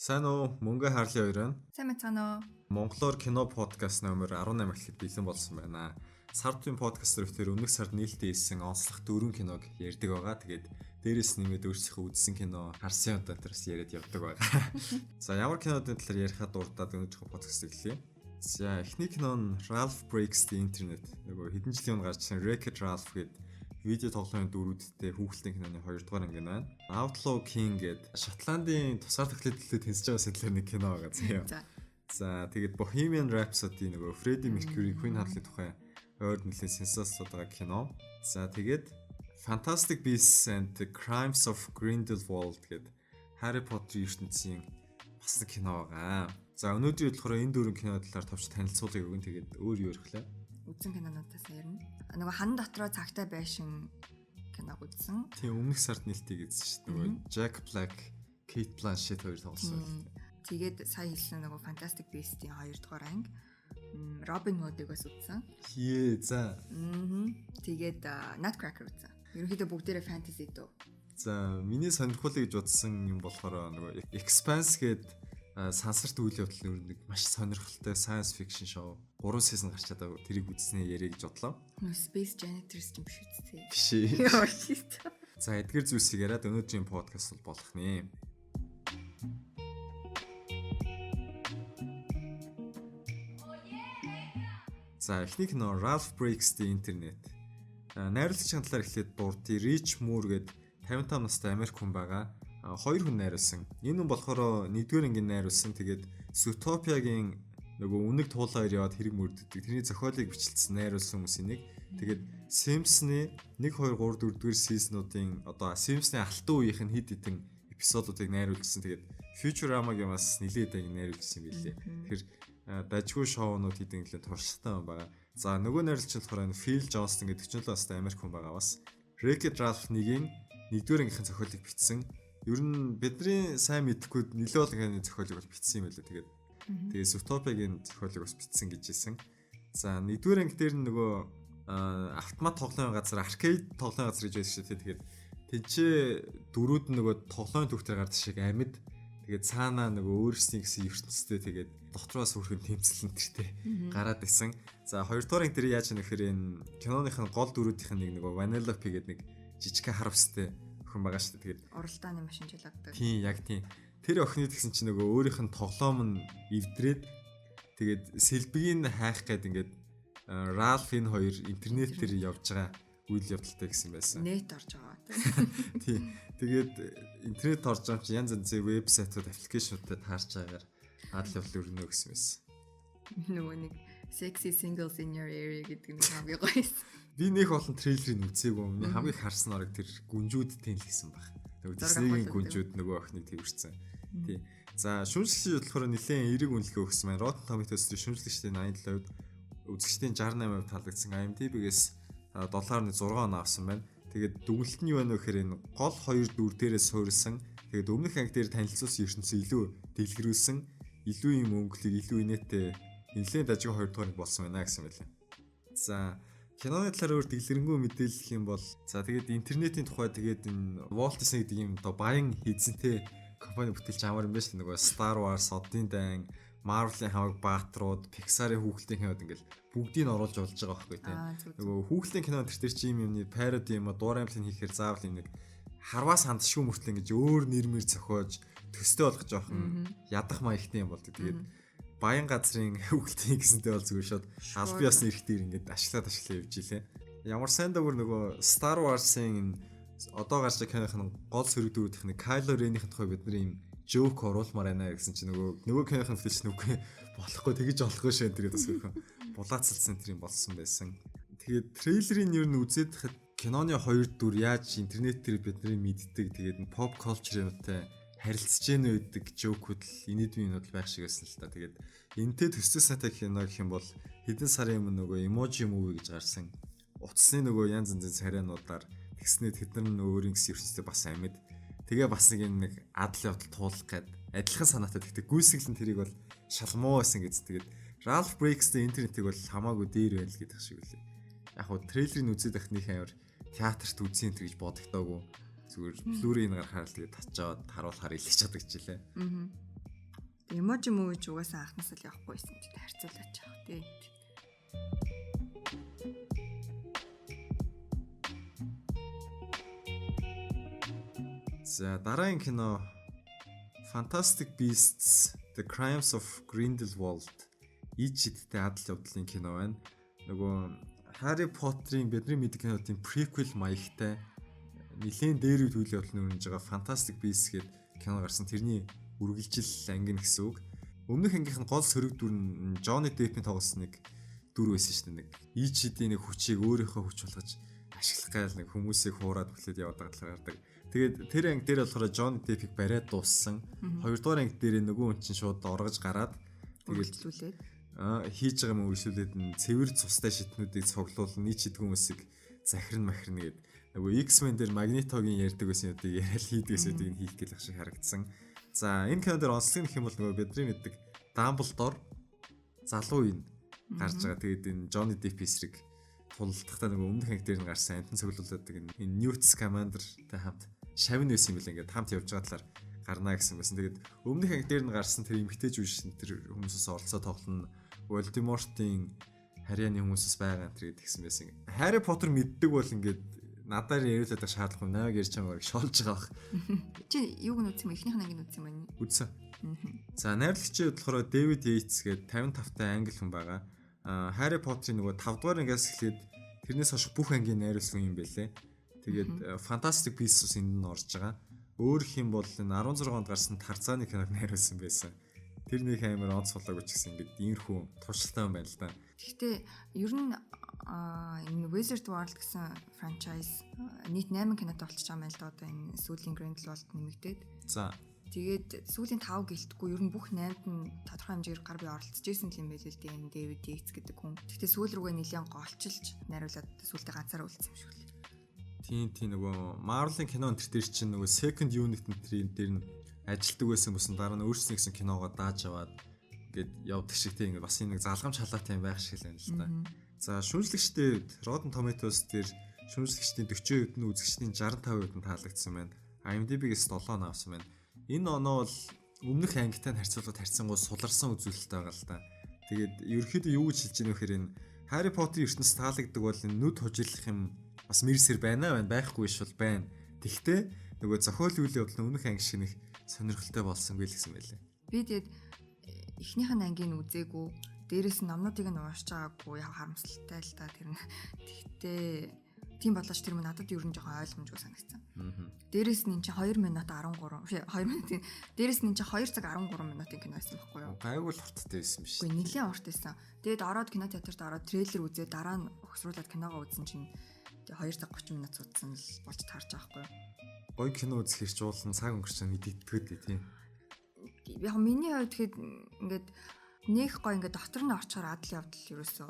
Сайн уу? Мөнгө Харли хоёр байна. Сайн мэцгаана уу? Монголоор кино подкаст номер 18 гэхэд бэлэн болсон байна. Сар тутмын подкаст төр өмнөх сард нээлттэй хийсэн онцлог 4 киног ярьдаг байгаа. Тэгээд дээрээс нэмээд өөрсдийнхөө үзсэн кино, харсан удаа тэрс яриад явдаг байгаа. За ямар кинодын талаар ярихад дурдаад өнөөдрийнхөө подкаст эхлэе. За эхний кино нь Ralph Breaks the Internet. Нөгөө хэдэн жилийн өмнө гарчсан Wreck-It Ralph гэдэг видео тоглоомын дөрүүдтэй хүүхэлдэйн киноны 2 дугаар анги байна. Outlaw King гэдэг Шотландын тусгаар төхлөлтөд тэнцэж байгаа сэтлэр нэг кино байгаа заяа. За тэгээд Bohemian Rhapsody нөгөө Freddie Mercury Queen хааллын тухай ойр нэлээд сенсацлаад байгаа кино. За тэгээд Fantastic Beasts and the Crimes of Grindelwald гэдэг Harry Potter ертөнцийн бас нэг кино байгаа. За өнөөдөр болохоор энэ дөрвөн кино талаар товч танилцуулъя гэнэ. Тэгээд өөр юу ярих вэ? Үзсэн кинонуудаас ярина. Нөгөө хан дотроо цагтай байшин киног үзсэн. Тийм өмнөх сард нээлттэй гэсэн шүү дээ. Нөгөө Jack Black, Kate Blanchett хоёр тоглосон. Тэгээд сая хэлсэн нөгөө Fantastic Beasts-ийн 2 дугаар анги Robin Hood-ыг бас үзсэн. За. Тэгээд Nutcracker үзсэн. Ерөнхийдөө бүгдээрээ fantasy дөө. За, миний сонирхолтой гэж бодсон юм болохоор нөгөө Expanse гэдэг сансарт үйл явдал нэг маш сонирхолтой science fiction show 3 season гарч чадаа тэрийг үзснээ яриа гэж бодлоо. Space Janitors юм биш үү? Биш. За, эдгээр зүйлсийг яриад өнөөдрийн подкаст бол болох нэ. За, эхний кино Ralph Breaks the Internet. Найруулагчийн талаар эхлээд дурдъя. Rich Moore гэдэг 55 настай Америк хүн байгаа. Хоёр хүн найруулсан. Энэ хүн болохоор 1-р ангийн найруулсан. Тэгээд Zootopia-гийн нөгөө үнэг туулаар яваад хэрэг мөрддөг. Тэрний зохиолыг бичлсэн найруулсан хүмүүсийн нэг. Тэгээд Simpsons-ны 1 2 3 4-р сизнуудын одоо Simpsons-ны алтан үеийнх нь хэд хэдэн эпизодуудыг найруулсан. Тэгээд Futurama-гийн бас нэлээд анги найруулсан юм билээ. Тэгэхээр дажгүй шоунууд хэдэн нэлээд туршлагатай байгаа. За нөгөө найруулагч болохоор Phil Johnston гэдэг 47 настай Америк хүн байгаа бас. Wreck-It Ralph 1-ийн 1-р ангийнхын зохиолыг бичсэн. Ер нь бидний сайн мэдхгүй нэлээд олон зохиолыг бол бичсэн юм байлаа. Тэгээд Zootopia-гийн зохиолыг бас бичсэн гэж хэлсэн. За 1-р анги дээр нөгөө автомат тоглоомын газар, аркейд тоглоомын газар гэж байдаг шүү дээ. Тэгээд тэнцээ дөрүүд нөгөө тоглоомын төвхтөр гардаг шиг амьд. Тэгээд цаанаа нөгөө өөрсдийн гэсэн ертөнцтэй тэгээд дотроос хүрхэн тэмцэлэн тэртэй гараад исэн. За 2-р анги дээр яаж нэхэр энэ киноныхын гол дөрүүдийнх нь нөгөө Vanellope гэдэг нэг жижиг харвстэй охин байгаа шүү дээ. Тэгээд уралдааны машин жилгдэг. Тийм, яг тийм. Тэр охины тэгсэн чинь нөгөө өөрийнх нь тоглоом нь эвдрээд тэгээд сэлбэгийг хайх гээд ингээд Ralph энэ хоёр интернет дээр явж байгаа үйл явдалтай гэсэн байсан. Нэт орж байгаа тийм. Тэгээд интернет орж байгаа чинь янз янзын вебсайтууд, аппликейшнуудад харж байгаагаар адал явдал өрнө гэсэн байсан. Нөгөө нэг sexy singles in your area гэдэг нэг хамгийн гоё юм. Би нэг олон трейлерыг үзээгүй. Миний хамгийн харсан орог тэр гүнжүүдтэй л хийсэн баг. Нөгөө Disney-ийн гүнжүүд нөгөө охиныг тэрвэрсэн. Тий. За шүүмжлэгчид болохоор нэлээд эерэг үнэлгээ өгсөн байна. Rotten Tomatoes-ийн шүүмжлэгчдийн 87%, үзэгчдийн 68% таалагдсан. IMDb-гээс $6 авсан байна. Тэгээд дүгнэлт нь юу байна вэ гэхээр энэ гол 2 дүр дээрээ суурилсан. Тэгээд өмнөх анги дээр танилцуулсан ертөнцөө илүү дэлгэрүүлсэн, илүү юм өнгөлөг, илүү инээтэй нэлээд дажиг 2 дугаар болсон байна гэсэн мэлээ. За киноны талаар өөр дэлгэрэнгүй мэдээлэл юм бол за тэгээд интернетийн тухай тэгээд энэ Walt Disney гэдэг юм одоо баян эзэнтэй компани бүтээлч амар юм байна шүү дээ. Нөгөө Star Wars, Оддын дайн, Marvel-ийн хамаг баатрууд, Pixar-ийн хүүхэлдэйн кинод ингээл бүгдийг нь оруулж болж байгаа байхгүй тийм. Нөгөө хүүхэлдэйн кино тэр чинь юмны parody юм, дуурамлын хийхээр заавал юм нэг харваас хандшгүй мөртлөө ингэж өөр нэрмэр зохиож төстэй болгож явах нь ядах маягтай юм болдог. Тэгээд баян газрын хүүхэлдэйн гэсэнтэй бол зүгээр шууд албан ёсны эрхтээр ингээд ашиглаад явж илээ. Ямар сайн даавар нөгөө Star Wars-ын одоо гарч байгаа киноны гол сөрөг дөрүүдийнх нь Kylo Ren-ийн тухай бидний юм жоок оруулмаар байна гэсэн чинь нөгөө киноны филч нүггүй болохгүй тэгэж болохгүй шээ тэгээд бас хөрхөн булаацалсан тэр юм болсон байсан. Тэгээд трейлерыг ер нь үзээд хад киноны 2 дүр яаж интернет дээр бидний мэддэг тэгээд pop culture-тэй харилцаж гэнэ гэдэг жоокуд л инээдмийн юмуд байх шиг байсан л та. Тэгээд энтэй төстэй сантай кино гэх юм бол хэдэн сарын өмнө нөгөө emoji movie гэж гарсан. Утасны нөгөө янз янзын царайнуудаар тэгснээр тэд нар өөрийн гэсэн ертөнцтэй бас амьд. Тэгээ бас нэг адал явдал туулах гээд адилхан санаатай тэгтээ гүйсгэлэн тэрийг бол шалмуу байсан гэж. Тэгээд Ralph Breaks the Internet-ийг бол хамаагүй дээр байл гэдэг шиг үлээ. Яг хуу трейлерыг үзээд ахных амар театрт үзэн тэр гэж бодогдоогүй. Зүгээр Blu-ray-ийн гарахаар тэгээд татчаад харуулахаар илгэж чаддаг ч гэлээ. Emoji movie ч угаасаа анхнаасаа л явахгүйсэн ч харьцуулаач яах тий. За дараагийн кино Fantastic Beasts: The Crimes of Grindelwald ичидтэй адал явдлын кино байна. Нөгөө Harry Potter-ийн бидний мэддэг кинотын prequel маягтай нэлээд дээр үйл явдлын өрнөж байгаа Fantastic Beasts гэдэг кино гарсан. Тэрний үргэлжил анги гэсэн үг. Өмнөх ангийнх нь гол сөрөг дүр нь Johnny Depp-ийн тоглосон нэг дүр байсан шүү дээ. Нэг ичидийн нэг хүчийг өөрийнхөө хүч болгож ашиглах гал нэг хүмүүсийг хуураад бүлээд яваад гардаг. Тэгээд тэр анги дээр болохоор Johnny Depp-ийг бариад дууссан. Хоёрдугаар анги дээр нөгөө хүн чинь шууд оргож гараад тэгээд хийж байгаа юм үргэлжлүүлээд нь цэвэр цустай шитнүүдийг цуглуулна, нийт хүмүүсийг захирн махирна гэдэг. Нөгөө X-Men дээр Magneto-гийн ярьдаг байсан юмдыг яриад хийдэг зүйлийг хийх гээл ах шиг харагдсан. За энэ кино дээр онцлог нөх юм бол нөгөө бидний мэддэг Dumbledore залуу үн гарч байгаа. Тэгээд энэ Johnny Depp эсрэг тулалдахдаа нөгөө өмнөх анги дээр нь гарсан амтан цуглуулдаг энэ Newt Scamander-тай хамт шавн байсан юм бэл ингээд хамт явж байгаа талаар гарна гэсэн байсан. Тэгээд өмнөх анги дээр нь гарсан тэр эмгтээч үе тэр хүмүүсээс оролцоо тоглоно. Voldemort-ийн харьяаны хүмүүсээс байгаа энэ гэдэг гэсэн байсан. Harry Potter мэддэг бол ингээд надаар яриулаад байх шаардлага юм. Наваг ярьж байгаагаар шоолж байгаа бах. Чи юуг нь үзсэн бэ? Эхнийх нь анги үзсэн байна. Үзсэн. За найрлагчийн болохоор David Yates гээд 55 та англи хүн байгаа. Harry Potter-ийн нөгөө 5 дугаар ангиас эхлээд тэрнээс хойш бүх ангийн найруулсан юм байлээ. Тэгээд Fantastic Beasts энд нь орж байгаа. Өөр их юм бол энэ 16 онд гарсан Tarzan-ы киног найруулсан байсан. Тэр нэг амар онц болоогүй ч гэсэн ингээд иймэрхүү туршилтаа юм байна л да. Гэхдээ ер нь энэ Wizard World гэсэн franchise нийт 8 кинотой болчихж байгаа юм л да одоо энэ сүүлийн Grindelwald нэмэгдээд. За тэгээд сүүлийн 5 гэлтэхгүй ер нь бүх 8-д нь тодорхой хэмжээгээр гар бие оролцож ирсэн юм байл л дээ энэ David Yates гэдэг хүн. Гэхдээ сүүл рүүгээ нэлээд голчилж найруулад сүүлдээ ганцаараа үлдсэн юм шиг л. Тийм нөгөө Marvel-ын кино энэ төр чинь нөгөө second unit энэ дээр нь ажилтдаг байсан бүсэн дараа нь өөрсдөө гэсэн киногоо дааж аваад ингээд явдаг шиг тийм ингээд бас нэг залгамж халаатай юм байх шиг л байна л да. За шүүмжлэгчдээ Rotten Tomatoes дээр шүүмжлэгчдийн 40% нь үзэгчдийн 65% нь таалагдсан байна. IMDb-гээс 7 авсан байна. Энэ оноо бол өмнөх ангитай харьцуулахад харьцангуй суларсан үзүүлэлттэй байгаа л да. Тэгээд ерөөхдөө юу гэж хэлж байгаа нөхөр энэ Harry Potter ертөнцид таалагддаг бол энэ нүд хужирлах юм бас мэрсэр байна байхгүй ш бол байна. Тэгвэл нөгөө зохиол үйл явдал өмнөх анги шиг нэг сонирхолтой болсонгүй л гэсэн байлээ. Би тэгээд эхнийх нь ангийг үзээгүй, дээрээс нь номнуудыг нь уурч байгаагүй яг харамсалтай л да тэр нь. Тэгтээ тийм болооч тэр мөн надад ер нь жоохон ойлгомжгүй санагдсан. Дээрээс нь чи 2 минут 13 2 минутын дээрээс нь чи 2 цаг 13 минутын кино байсан байхгүй юу? Гайгүй л урттай байсан биш. Үгүй нэлээд урт байсан. Тэгээд ороод кинотеатрт ороод трейлер үзээ дараа нь өгсрүүлээд киногоо үзсэн чинь 2 цаг 30 минут цуцсан л болж таарч байгаа байхгүй юу? Гой кино үзэх хэрэг уулын цаг өнгөрч мэддэггүй тийм. Яг миний хувьд тэгэхэд ингээд нэг гой ингээд доктор нь орчоор адал явдал ерөөсөө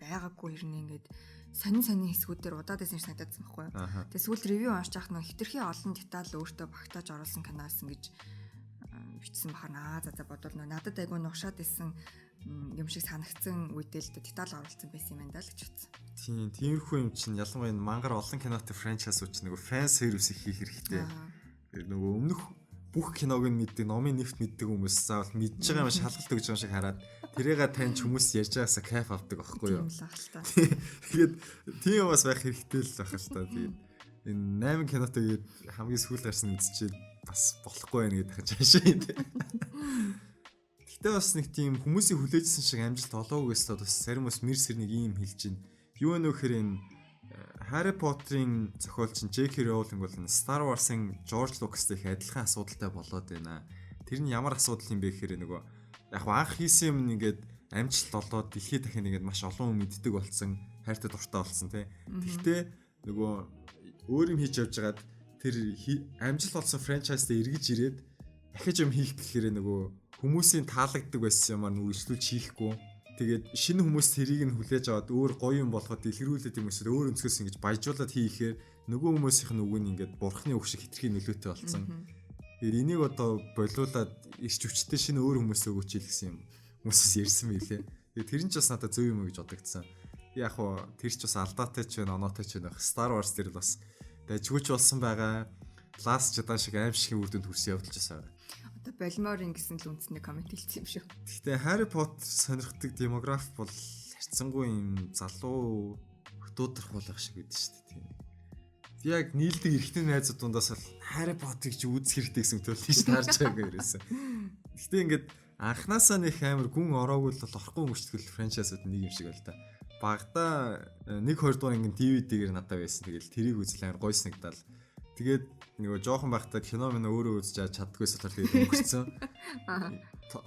байгаагүй хэрнээ ингээд сонин хэсгүүдээр удаад байсан санагдсан байхгүй юу. Тэгээ сүүлд ревю уншиж авах нь хитрхи олон деталь өөртөө багтааж оруулсан кино байсан гэж бичсэн бахарна. За бодвол надад айгүй нушаад исэн юм шиг санагдсан үедээ л деталь оруулсан байсан юм даа л гэж утсан. Тийм, тиймэрхүү юм чинь ялангуяа мангар олон кинотой франчайз үуч нөгөө фэн сервис хийх хэрэгтэй. Нөгөө өмнөх бүх киног нь мэддэг, номын нэвт мэддэг хүмүүс заавал мэдж байгаа юм шалгалт өгж байгаа шиг хараад тэрийгээ тань хүмүүс ярьж байгаасаа кайф авдаг байхгүй юу? Тэгээд тийм бас байх хэрэгтэй л байх л та. Тэгээд энэ 8 кинотой гээд хамгийн сүүл гарсан үзчихээд бас болохгүй байх гэдэг хаашаа юм. Гэтэ бас нэг тийм хүмүүсийн хүлээжсэн шиг амжилт олоогүйс л бас зарим бас мэрсэр нэг юм хэлж байна. Юу нөхөр энэ Harry Potter-ийн зохиолч J.K. Rowling бол Star Wars-ын George Lucas-тэй их адилхан асуудалтай болоод байна. Тэр нь ямар асуудал юм бэ гэхээр нөгөө яг анх хийсэн юм ингээд амжилт олоод дэлхийд дахин ингээд маш олон хүн мэддэг болсон, хайртай дуртай болсон тий. Гэхдээ нөгөө өөр юм хийж явж байгаад тэр амжилт олсон франчайзтай эргэж ирээд дахиж юм хийх гэхээр нөгөө хүмүүсийн таалагддаг байсан юмар үргэлжлүүлж хийхгүй. Тэгээд шинэ хүмүүс тэрийг нь хүлээж аваад өөр гоё юм болгоод дэлгэрүүлээд юм эсвэл өөр өнцгөөс ингэж баяжуулаад хийхээр нөгөө хүмүүсийнх нь үг нь ингээд бурхны үг шиг хитрхи нөлөөтэй болсон. Тэгээд энийг одоо болиулаад ирч хүчтэй шинэ өөр хүмүүс өгөөч хэлсэн юм. Хүмүүсээс ярьсан байлээ. Тэгээд тэр нь ч бас надад зөв юм гэж бодогдсон. Яг хоо тэр ч бас алдаатай ч байна, оноотой ч байна. Star Wars дээр бас дайжгүйч болсон байгаа. Last Jedi шиг аим шиг үр дүнд хүрсэн явдалж байсан. Одоо Болморын гэсэн л үндсэндээ комент хэлсэн юм шүү. Гэхдээ Harry Potter сонирхдаг демограф бол харьцангуй юм залуу хөтөөдрөх болох шиг байдаг шүү дээ. Би яг нийлдэг эрэгтэй найзууд дундаас л Harry Potter-ыг ч үзэх хэрэгтэй гэсэн төлөв тийш таарч байгаа ерөөсөө. Гэхдээ ингээд анханасаа нэг амар гүн ороогүй л орохгүй өнгөчтгөл франчайзууд нэг юм шиг байл та. Багада 1-2 дугаар ингээд DVD-гээр надад байсан. Тэгэл тэрийг үзэл амар гой санагдал. Тэгээд нөгөө жоохон байхдаа кино мэн өөрөө үзэж чаддгүйс болохоор тэгээд өнгөрцөн.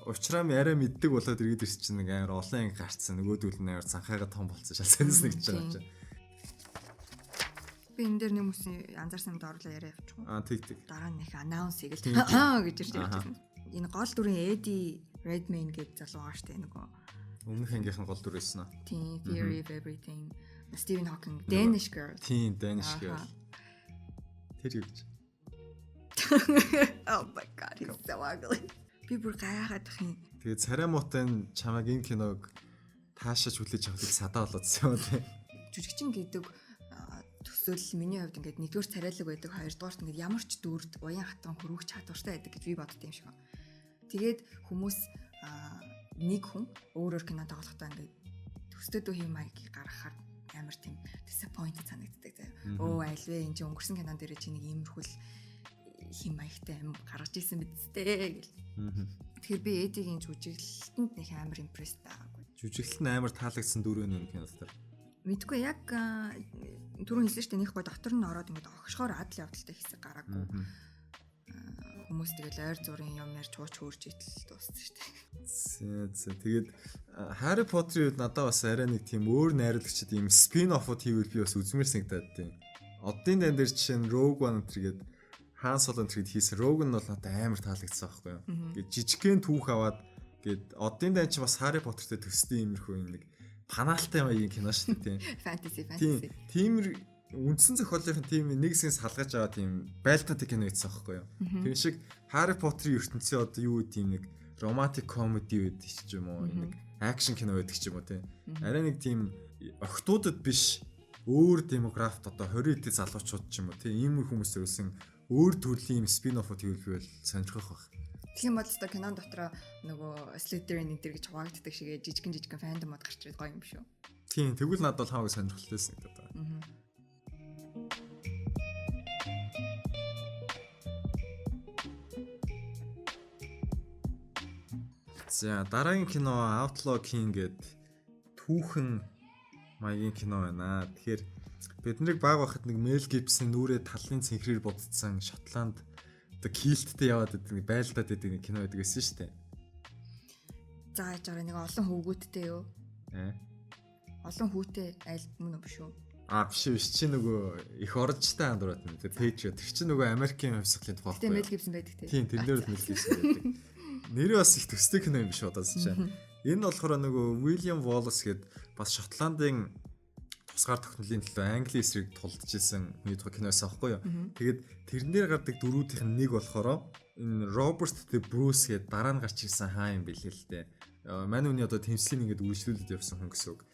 Учраа арай мэддэг болоод иргэд ирсэн чинь нэг амар олон анги гарцсан. Нөгөөдөл нь амар цанхаагаа том болцсон шалсанаас нэгж байгаа чинь. Би энэ дээр нэг хүмүүсийн анзаарсан юмд орлоо яриа явуучих. Тэг. Дараа нь их анонс хийгээл гэж ирж байсан. Энэ гол дүрийн Eddie Redmayne гэдэг залуу байгаа штэ нөгөө. Өмнөх ангийнх нь гол дүр байсан аа. Тийм, Theory of Everything. Stephen Hawking, Danish Girl. Тийм, Danish Girl. Тэр юу гэж? Oh my god, he's so ugly. Би бүр гайхаад их юм. Тэгээд царай муутай чамайг энэ киног таашааж хүлээж авахыг садаа болоодсон юм тийм. Жүжигчин гэдэг төсөөлөл миний хувьд ингээд нэгдүгээр царайлаг байдаг, хоёрдугаарт ингээд ямар ч дүрд уян хатан хөрвөх чадвартай байдаг гэж би боддог юм шиг байна. Тэгээд хүмүүс нэг хүн өөрөөр кино тоглохдоо ингээд төсдөө хэм маягийг гаргахаар амар тийм disappointed санагддаг заяа. Оо альвэ энэ чинь өнгөрсөн кинон дээр чи нэг иймэрхүүл хэм маягтай юм гаргаж ирсэн бидтэй гэл. Тэгэхээр би Эдигийн жүжиглэлтэнд нэг амар импресд байгаагүй. Жүжиглэлт нь амар таалагдсан дүр өнө кинод төр. Мэдгүй яг түрүүн хэлсэн шүү дээ нэг гой доктор нь ороод ингээд огшхоор адал явдалтай хэсэг гараагүй. Хүмүүс тэгэл ойр зургийн юм ярьж хууч хөөрж итэл дууссан шүү дээ. Тэгээд Harry Potter-ийн надад бас арай нэг тийм өөр найруулагчид ийм спин-оффууд хийвэл би бас үзмэр санагдаад тийм. Оддын дан дээр жишээ нь Rogue One гэдэг Han Solo гэдэг хийсэн Rogue нь бол надад амар таалагдсан байхгүй юу. Ингээд жижигхэн түүх аваад гээд оддын дан ч бас Harry Potter-тэй төстэй иймэрхүү юм нэг панаалтай маягийн кино шүү дээ тийм. Fantasy. Тиймэр үндсэн зохиолын тийм нэг хэсгээс салгаж аваа тийм байлтаатай кино хийсэн байхгүй юу. Тэр шиг Harry Potter-ийн ертөнцийн одоо юу тийм нэг romantic comedy байдаг ч юм уу, нэг action кино байдаг ч юм уу тийм. Арай нэг тийм охтуудад биш өөр демографт одоо 20 эд залуучууд ч юм уу тийм ийм хүмүүс төрүүлсэн өөр төрлийн спин-оффууд хийвэл сонирхох байх. Тэгэх юм бол одоо кинон дотроо нөгөө Slytherin энэ гэж хуваагддаг шигээ жижигэн фэндомод гарч ирээд гоё юм шүү. Тийм, тэгвэл надад бол хамаагүй сонирхолтой санагдаад байна. За дараагийн кино Outlaw King гэдэг түүхэн маягийн кино байна. Тэгэхээр бид нэг баг байхад нэг Mel Gibson нүрээ талын цэнхрээр будцсан Шотланд одоо килттэй яваад байдаг байлдаад байдаг нэг кино байдаг гэсэн шүү дээ. За яж байгаа нэг олон хөвгүүдтэй юу? Олон хүүтэй аль мөн биш үү? Биш чи нөгөө их орончтой андуураад нэ Patriot тэр чи нөгөө Америкийн хувьсгалын тухай. Тийм Mel Gibson байдаг тийм. Тийм тэрнэр Mel Gibson байдаг. Нэрээ бас их төстэй кино юм биш удаас чинь. Энэ болохоор нөгөө William Wallace гээд бас Шотландын тусгаар тогтнолын төлөө Англи эсрэг тулдж исэн хүний тухай киноос аахгүй юу. Тэгээд тэрэн дээр гардаг дөрүүдийнх нь нэг болохоор энэ Robert De Bruce гээд дараа нь гарч ирсэн хаа юм бэлээ л дээ. Мань үний одоо тэмцлийн ингээд үргэлжлүүлээд явсан хүн гэсэн үг.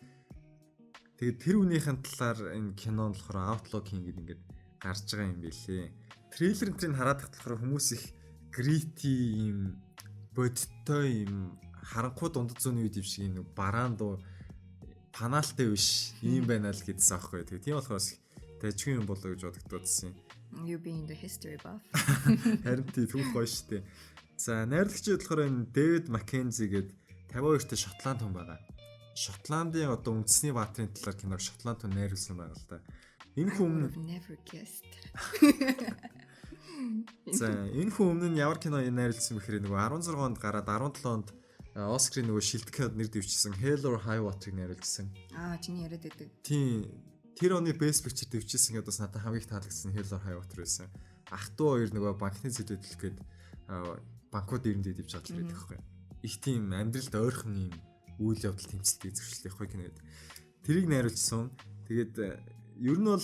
Тэгээд тэр үнийхэн талаар энэ кинон болохоор Outlaw King гэдэг ингээд гарч байгаа юм бэлээ. Трейлер энэ хараад болохоор хүмүүс их gritty юм бодтой юм харанхуй дундад зууны үед юм шиг нэг бараан дуу панаалтай биш юм байна л гэдсэн аахгүй. Тэгээ тийм болохоор тажиг юм болоо гэж бодогдсон юм. You being the history buff. Харин тийм түүх гоё штэ. За найрлагчид болохоор энэ David Mackenzie гээд 52-т Шотланд хүн байгаа. Шотландын одоо үндэсний баатрын талаар киног Шотланд хүн найруулсан байгаа л да. Энэ хүн never guessed. За энэ хүн өмнө нь ямар кино найруулсан бэхээр нөгөө 16 онд гараад 17 онд Оскарын нөгөө шилтгэхэд нэр дэвчсэн Hell or High Water-ыг найруулсан. Чиний яриад байдаг. Тийм. Тэр оны Best Picture дэвчсэн гэдээ бас надад хамгийн таалагдсан Hell or High Water байсан. Ах トゥ хоёр нөгөө банкны зэвдэлэх гээд банкуд ирэндээ дэвж чадлаа гэдэг байхгүй. Их тийм амьдралд ойрхон юм үйл явдал тэмцэлтийг зөрчлөх гоё кино гэдэг. Тэрийг найруулсан. Тэгээд ер нь бол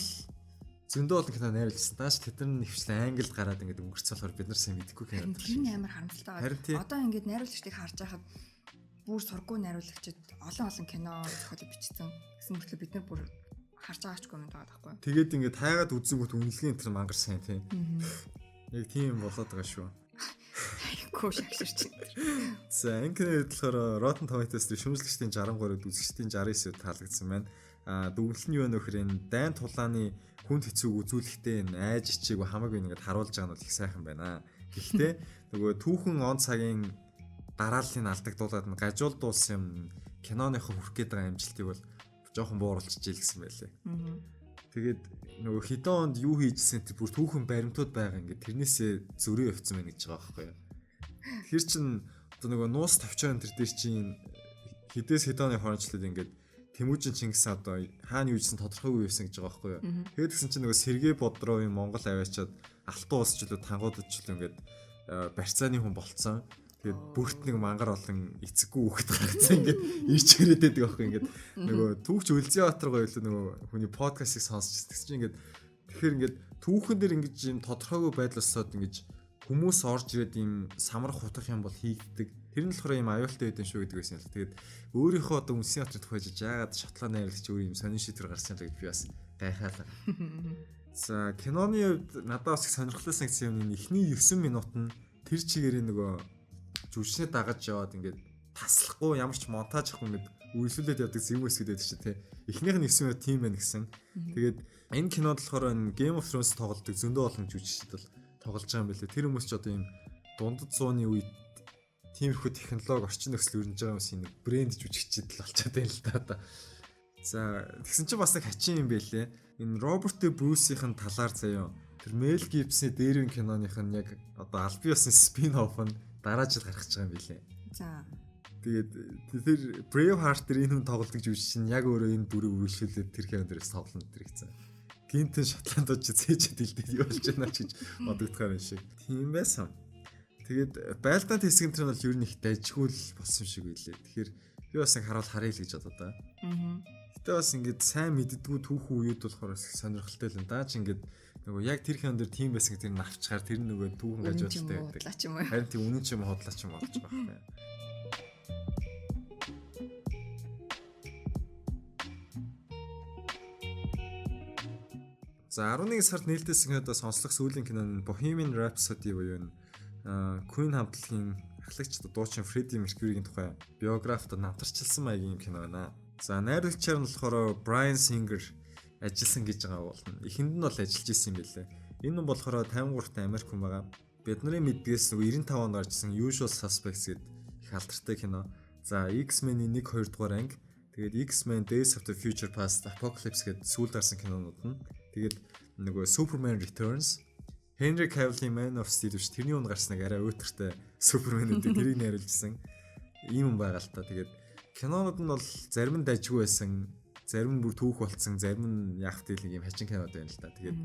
зөндөө олон кино найруулсан. Тааш тэдэн нэвчлэн Англид гараад ингээд өнгөрцөн болохоор бид нар сайн мэдэхгүй кино. Тэр нь амар харамсалтай байна. Одоо ингээд найруулагчдыг харж байхад бүр сургуу найруулагчид олон кино зохиолыг бичсэн. Гэсэн мөртлөө бид нар бүр харж байгаач комент байгаа байхгүй. Тэгээд ингээд тайгаад үзэнгүүт үнэлгээ энэ төр мангар сайн тийм. Яг тийм болоод байгаа шүү. Үгүй шагширч байна. За анкны болохоор Rotten Tomatoes-ийн шүүмжлэгчдийн 63-д үзэгчдийн 69-д таалагдсан байна. Дүгнэлт нь юу вэ нөхөр энэ дайн тулааны хүнд хэцүүг үзүүлэхдээ энэ айж ичээг хамаагүй нэгэд харуулж байгаа нь бол их сайхан байна. Гэхдээ нөгөө түүхэн он цагийн дарааллыг алдагдуулаад нь гажуулдуулсан юм киноныхоо хүрх гээд байгаа амжилтыг бол жоохон бууруулчих жил гэсэн байлээ. Тэгээд нөгөө хэдэн онд юу хийжсэн тэр бүр түүхэн баримтууд байгаа ингээд тэрнээсээ зөрөө явцсан байна гэж байгаа байхгүй юу. Тэр чин одоо нөгөө нуус тавчаан тэр дээр чин хэдээс хэдэн оны хоорондчлаад ингээд Тэмүүжин Чингис одоо хаана юу гэсэн тодорхойгүй байсан гэж байгаа байхгүй юу. Тэгээд тэгсэн чинь нөгөө Сергей Бодровын Монгол аваачаад Алтан улс жилүүд тангуудад ч л ингээд барьцааны хүн болцсон. Тэгээд бүрт нэг мангар олон эцэггүй хүүхэд гарцсан ингээд ирчгэрээд байдаг байхгүй ингээд нөгөө түүхч Үлзий Баатар гоё л нөгөө хүний подкастыг сонсч тэгсэн чинь ингээд тэгэхээр ингээд түүхэн дээр ингэж юм тодорхойгүй байдлаасаад ингэж хүмүүс орж ирээд юм самрах хутах юм бол хийгддэг. Тэр нь болохоор юм аюултай байдсан шүү гэдэг байсан л. Тэгээд өөрийнхөө одоо Үлзий Баатар тухайж яагаад шотланд найрлагч өөр юм сонин шийдвэр гаргасан л гэж би бас гайхаалаа. За киноны хувьд надад бас их сонирхолтой санагдсан юм эхний 9 минут нь тэр чигээр нөгөө жүжигчнээ дагаж яваад ингээд таслахгүй ямар ч монтаж ахгүй ингээд үйлсүүлээд явдаг зэмэс гэдэг чинь тий. Эхнийх нь 9 минут тийм байна гэсэн. Тэгээд энэ кинод болохоор Game of Thrones тоглолдог зөндөө олон жүжигчид бол тоглож байгаа юм билээ. Тэр хүмүүс ч одоо юм дундад 100-ны үед тиймэрхүү технологи орчин нөхцөл өрнөж байгаа юмс энэ брэнд жүжигчид л болчиход байна л да. За тэгсэн чинь бас нэг хачин юм байлээ. Энэ Роберт Дэ Брюсийн талаар заяа. Тэр Мел Гибсний дээрвийн киноных нь яг одоо албан ёсны спин-офф нь дараа жил гарах гэж байгаа юм билээ. За. Тэгээд тэр Brave Heart дээр энэ хүн тоглолдог жүжигч чинь яг өөрөө энэ дүрийг үргэлжлүүлээд тэр кино дээрээс тоглоно тэр гэсэн. Гинтэн Шотландууд ч зээжэд илдээд юу болж байна ч гэж бодогдохоор юм шиг. Тийм байсан. Тэгээд байлдаанд хэсэг энэ нь бол ер нь их дайжгүй л болсон шиг байлээ. Тэгэхээр би бас яг харуул харъя л гэж бодоо да. Гэтэ бас ингээд сайн мэддэггүй түүхэн үед болохоор сонирхолтой л энэ даа чи ингээд нөгөө яг тэр кинон дээр тийм байсан гэдэг нь авчгаар тэр нөгөө түүхэн гажуултай байдаг. Харин тийм үнэн ч юм хотлаач юм болж байгаа юм. За 11 сард нээлттэйсэн кинодоо сонслох сүүлийн кино нь Bohemian Rhapsody буюу Queen хамтлагийн ахлагч дуучин Freddie Mercury-гийн тухай биографид намтарчилсан маягийн кино байна. За найруулагчаар нь болохоор Bryan Singer ажилласан гэж байгаа болно. Эхэнд нь бол ажиллаж исэн юм билээ. Энэ нь болохоор 53-т Америк хүн байгаа. Бидний мэддгээс 95 онд гарчсан Usual Suspects гэдэг их алдартай кино. За X-Men-ийн 1-2 дугаар анги. Тэгээд X-Men Days of the Future Past Apocalypse гэдэг сүүлд гарсан кинонууд нь. Тэгээд нөгөө Superman Returns, Henry Cavill-ийн Man of Steel биш тэрний үнд гарснаг арай өтөртэй Superman-үүдийг тэрийг найруулжсэн. Ийм юм байгаа л та. Тэгээд кинонууд нь бол зарим нь дайжгүй байсан, зарим нь бүр түүх болцсон, зарим нь яг тийм хачин кинод байна л та. Тэгээд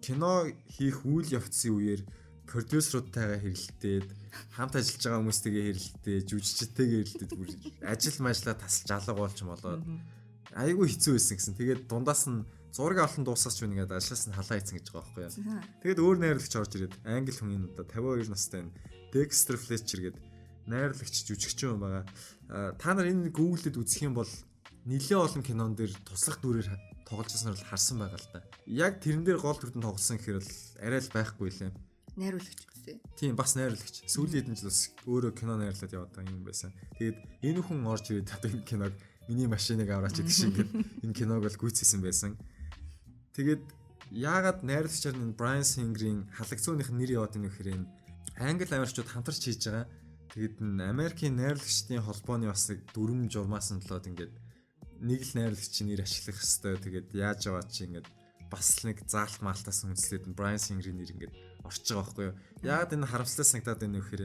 кино хийх үйл явцын үеэр продюсеруудтайгаа хэрэлдээд хамт ажиллаж байгаа хүмүүстэйгээ хэрэлдээд, жүжигчтэйгээ хэрэлдээд бүр ажил мажлаа тасалж алга болж болоод айгүй хэцүү байсан гэсэн. Тэгээд дундаас нь зураг авалтан дуусаач байна гэдэг ажлаас нь халаа хийцэн гэж байгаа байхгүй юу. Тэгээд өөр найруулагч орж ирээд англи хүн энэ одоо 52 настай Dexter Fletcher гэдэг найруулагч жүжигч юм байгаа. Та нар энэ гуглэд үзэх юм бол нэлээд олон кинон дээр туслах дүрээр тоглож байснаар л харсан байгаа л да. Яг тэрэн дээр гол дүрдэн тоглосон гэхээр л арай л байхгүй лээ. Найруулагч гэсэн. Тийм бас найруулагч. Сүүлийн хэдэн жил бас өөрөө кино найруулад яваад байгаа юм байсан. Тэгээд энэ хүн орж ирээд одоо энэ киног миний машиныг авраач гэдэг шиг энэ киног бол гүйцээсэн байсан. Тэгээд яагаад найруулагчаар нь Bryan Singer-ийн халагцууных нэр яваад энэ гэхээр англи америкчууд хамтарч хийж байгаа. Тэгээд Америкийн найруулагчдын холбооны бас дүрм журмаас нь болоод ингээд нэг л найруулагчийн нэр ашиглах хэвээр тэгээд яаж яваад чи ингээд бас нэг заалт маалтаас үнслээд Bryan Singer-ийн нэр ингээд орж байгаа байхгүй юу. Яагаад энэ харамсалтай санагдаад байна вэ гэхээр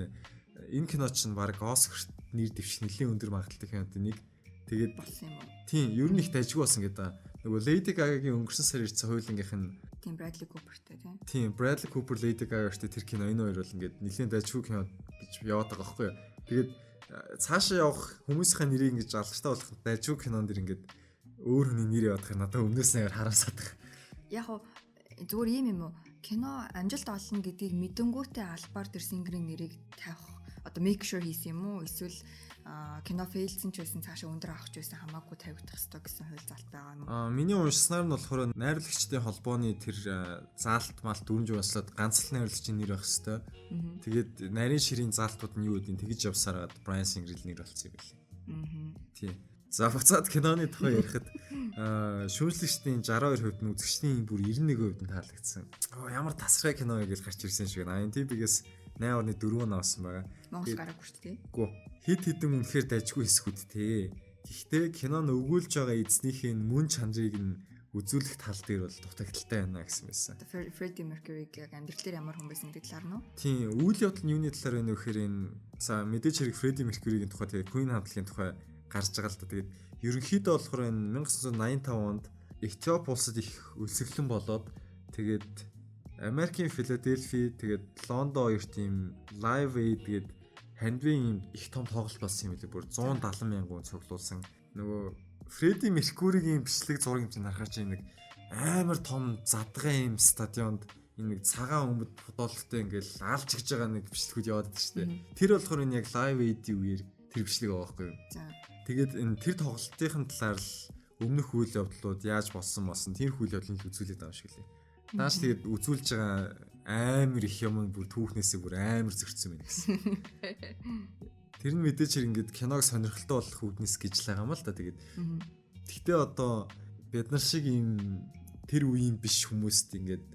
энэ кино чинь баг Оскарт нэр дэвших нэлээд өндөр магадлалтай кинотой нэг. Тэгээд тийм ер нь их дайжгүй болсон гэдэг. Нөгөө Lady Gaga-гийн өнгөрсөн сар ирсэн хуулингийнх нь тийм Bradley Cooper-тэй тийм. Тийм Bradley Cooper, Lady Gaga-тэй тэр кино энэ хоёр бол ингээд нэлээд дайжгүй кино гэж яваад байгаа байхгүй юу. Тэгээд цаашаа явах хүмүүсийн нэрийг ингэж алдартай болох дайжгүй кинон дэр ингээд өөр хүний нэр яваадах надад өмнөөс нь харамсаад байгаа. Яг хоо зүгээр ийм юм уу? Кино амжилт олно гэдгийг мэдэнгүүтээ албаар тэр Singer-ийн нэрийг тавих одоо make sure хийсэн юм уу? Эсвэл кино фейлсэн ч байсан цаашаа өндөр авах ч байсан хамаагүй тавигдах хэрэгтэй гэсэн хууль заалт байгаа юм уу? Миний уншсанаар нь болохоор найруулагчдын холбооны тэр заалт малт дөрвөн жуулслаад ганц л найруулагчийн нэр байх хэвээр. Тэгээд нарийн ширийн заалтууд нь юу гэдгийг тэгж явсараад Bryan Singer-ийн нэр болсон юм билээ. Тийм. За буцаад киноны тухай ярихад шүүмжлэгчдийн 62% нь үзэгчдийн бүр 91% нь таалагдсан. Ямар тасрай кино гэж гарч ирсэн шиг байна. IMDb-гээс 8.4 наасан байгаа. Монгол гараагүй шүү дээ. Үгүй. Хит хитэн үнэхээр дажгүй хэсгүүдтэй. Гэхдээ кинон өгүүлж байгаа эзнийхээ мөн чанарыг нь үзүүлэх тал дээр бол дутагдaltaй байна гэсэн байсан. Freddie Mercury-г яг амьдрал дээр ямар хүн байсан гэдэг талаар нь уу? Тийм, үйл явдал нь юуны талаар байна вэ гэхээр энэ за мэдээж хэрэг Freddie Mercury-гийн тухай тэгээд Queen хамтлагийн тухай гарч байгаа л да. Тэгээд ерөнхийдөө болохоор энэ 1985 онд Этиоп улсад их өлсгөлэн болоод тэгээд Америкийн Филадельфи тэгээд Лондон хоёр тийм Live Aid тэгээд хандвийн их том тоглолт болсон юм билээ. Бүр 170 мянган хүн цуглуулсан. Нөгөө Freddie Mercury-гийн бичлэг зураг хэмжээ харахаар чинь нэг амар том задгай юм стадионд энэ нэг цагаан өмд футболтой ингээл алж гиж байгаа нэг бичлэгүүд яваад байдаг шүү дээ. Тэр болохоор энэ яг Live Aid-ийн үеэр тэр бичлэг байгаа байхгүй юу? Тэгээд энэ тэр тоглолтын талаар л өмнөх үйл явдлууд яаж болсон тэр үйл явдлыг үзүүлээд байгаа шиг лээ. Нааш тэгээд үзүүлж байгаа амар их юм бүр түүхнээсээ бүр амар зөрчсөн байна гэсэн. Тэр нь мэдээж хэрэг ингээд киног сонирхолтой болох үүднээс гэж л байгаа юм л да. Тэгээд гэхдээ одоо бид нар шиг ийм тэр үеийн биш хүмүүст ингээд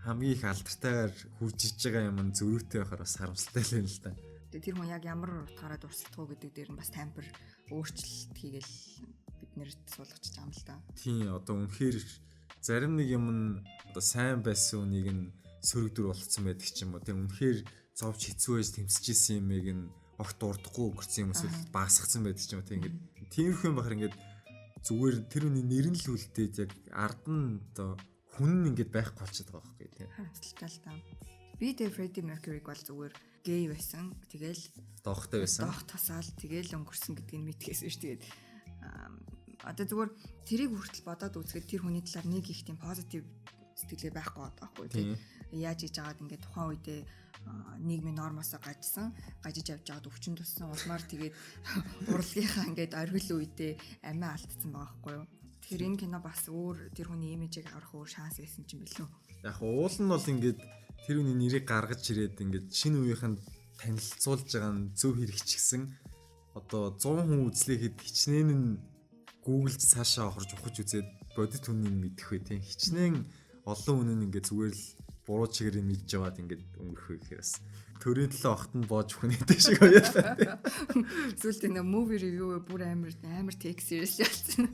хамгийн их алдартайгаар хурж иж байгаа юм зөрүүтэй байхаар бас харамсалтай л байна л да. Тэр хүн яг ямар утгаараа дурсагдах уу гэдэг дээр нь бас таймпер өөрчлөлт хийгээл биднэрт суулгачиж байгаа юм л да. Тийм одоо үнэхээр зарим нэг юм нь одоо сайн байсан үнийг нь сөрөгдөр болцсон байдаг ч юм уу. Тийм үнэхээр зовж хэцүү байж тэмцэжсэн юмыг нь огт урдахгүй өнгөрсөн юм эсвэл багасгацсан байдаг ч юм уу. Тийм ингээд тиймэрхүү юм бахар ингээд зүгээр тэр үний нэр нь л үлдээд яг ард нь одоо хүн нь ингээд байхгүй болчиход байгаа байхгүй тийм. Харамсалтай л да. Би тэр Freddie Mercury-г бол зүгээр гей байсан. Тэгэл доохтой байсан. Доох тасаал тэгэл өнгөрсөн гэдгийг нь мэдхээс биш. Тэгээд одоо зүгээр тэрийг хүртэл бодоод үзэхэд тэр хүний талаар нэг их тийм позитив сэтгэлээ байхгүй байхгүй тийм. Яаж хийж агаад ингээд тухайн үедээ нийгмийн нормоосоо гажиж явж байгаад өвчин туссан улмаар тэгээд урлагийнхаа ингээд оргил үедээ амиа алдсан байгаа байхгүй юу. Тэгэхээр энэ кино бас өөр тэр хүний имижийг аврах өөр шанс байсан юм билүү. Яг уул нь бол ингээд тэр хүний нэрийг гаргаж ирээд ингээд шинэ үеийнхэнд танилцуулж байгаа нь зөв хэрэгжчихсэн. Одоо 100 хүн үзлэхэд хичнээн нь Google-д цаашаа орж ухаж үзээд бодит хүнийг мэдэх вэ тийм. Хичнээн олон хүн нь ингээд зүгээр л буруу чигээр мэдж яваад ингээд өнгөрөх вэ гэхээс төрийн төлөө огт нь боож хүнэтэй шиг баярлаа. Зүйлд энэ movie review бүр амар take serious болсон.